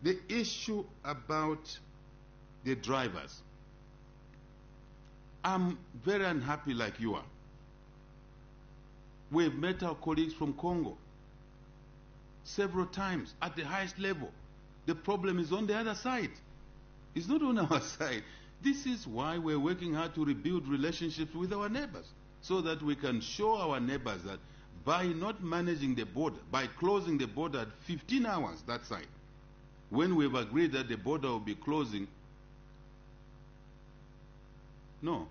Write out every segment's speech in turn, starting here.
The issue about the drivers. I'm very unhappy like you are. We've met our colleagues from Congo several times at the highest level. The problem is on the other side. It's not on our side. This is why we're working hard to rebuild relationships with our neighbors, so that we can show our neighbors that by not managing the border, by closing the border at 15 hours that side, when we've agreed that the border will be closing, no,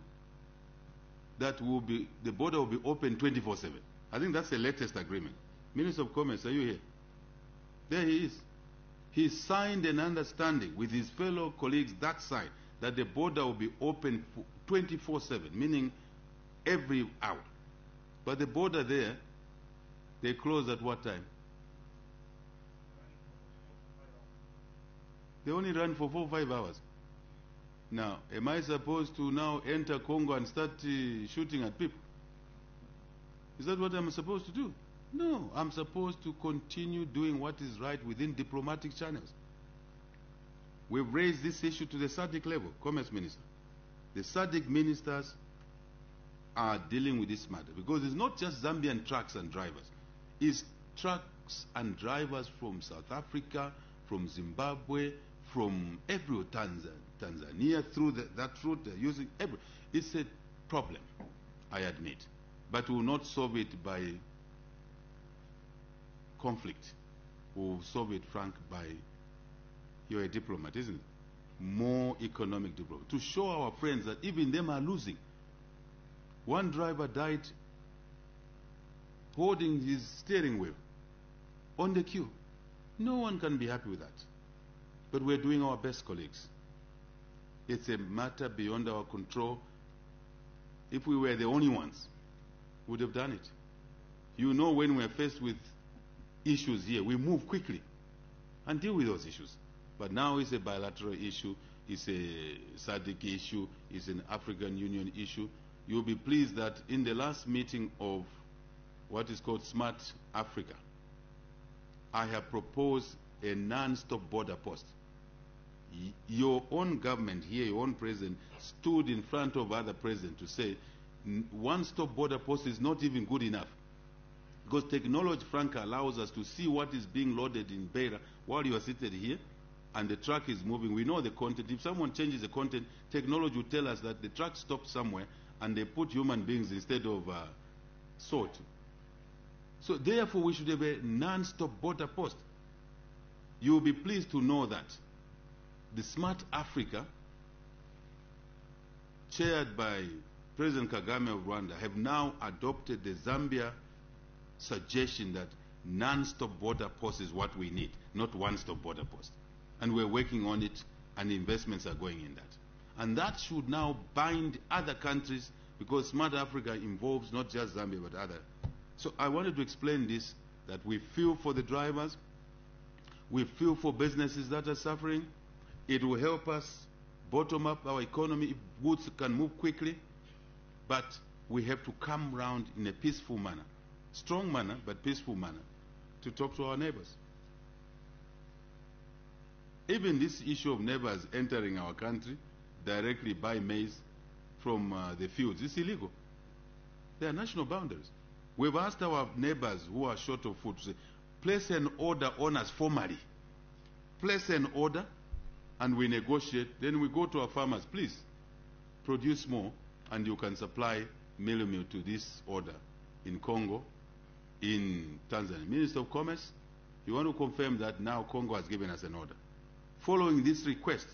that will be, the border will be open 24/7. I think that's the latest agreement. Minister of Commerce, are you here? There he is. He signed an understanding with his fellow colleagues that side that the border will be open 24/7, meaning every hour. But the border there, they close at what time? They only run for 4 or 5 hours. Now, am I supposed to now enter Congo and start shooting at people? Is that what I'm supposed to do? No, I'm supposed to continue doing what is right within diplomatic channels. We've raised this issue to the SADC level, Commerce Minister. The SADC ministers are dealing with this matter because it's not just Zambian trucks and drivers. It's trucks and drivers from South Africa, from Zimbabwe, from every Tanzania, through that route they're using. It's a problem, I admit. But we will not solve it by conflict. We will solve it, Frank, by, you're a diplomat, isn't it? More economic development. To show our friends that even them are losing. One driver died holding his steering wheel on the queue. No one can be happy with that. But we're doing our best, colleagues. It's a matter beyond our control. If we were the only ones, we would have done it. You know, when we're faced with issues here, we move quickly and deal with those issues. But now it's a bilateral issue, it's a SADC issue, it's an African Union issue. You'll be pleased that in the last meeting of what is called Smart Africa, I have proposed a non-stop border post. Your own government here, your own president, stood in front of other presidents to say one-stop border post is not even good enough. Because technology, Frank, allows us to see what is being loaded in Beira while you are seated here, and the truck is moving. We know the content. If someone changes the content, technology will tell us that the truck stopped somewhere, and they put human beings instead of salt. So therefore, we should have a non-stop border post. You will be pleased to know that the Smart Africa, chaired by President Kagame of Rwanda, have now adopted the Zambia suggestion that non-stop border post is what we need, not one-stop border post. And we're working on it, and investments are going in that. And that should now bind other countries, because Smart Africa involves not just Zambia, but other. So I wanted to explain this, that we feel for the drivers, we feel for businesses that are suffering. It will help us bottom up our economy if goods can move quickly, but we have to come round in a peaceful manner. Strong manner, but peaceful manner, to talk to our neighbors. Even this issue of neighbors entering our country directly by maize from the fields is illegal. There are national boundaries. We've asked our neighbors who are short of food to say, place an order on us formally. Place an order, and we negotiate. Then we go to our farmers, please, produce more, and you can supply meal to this order in Congo, in Tanzania. Minister of Commerce, you want to confirm that now Congo has given us an order. Following this request,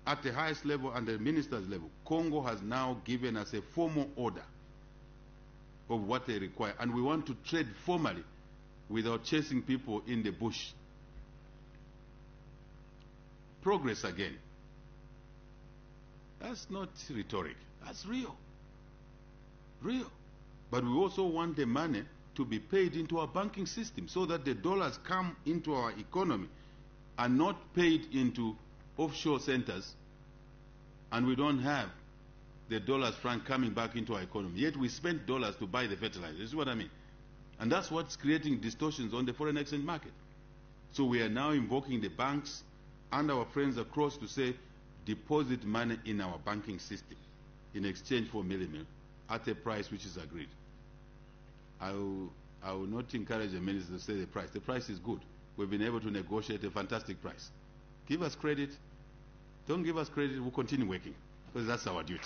at the highest level and the minister's level, Congo has now given us a formal order of what they require. And we want to trade formally without chasing people in the bush. Progress again. That's not rhetoric. That's real. Real. But we also want the money to be paid into our banking system so that the dollars come into our economy and not paid into offshore centers, and we don't have the dollars, franc, coming back into our economy. Yet we spend dollars to buy the fertilizer. This is what I mean. And that's what's creating distortions on the foreign exchange market. So we are now invoking the banks and our friends across to say, deposit money in our banking system in exchange for millimil at a price which is agreed. I will not encourage the minister to say the price. The price is good. We've been able to negotiate a fantastic price. Give us credit. Don't give us credit, we'll continue working, because that's our duty.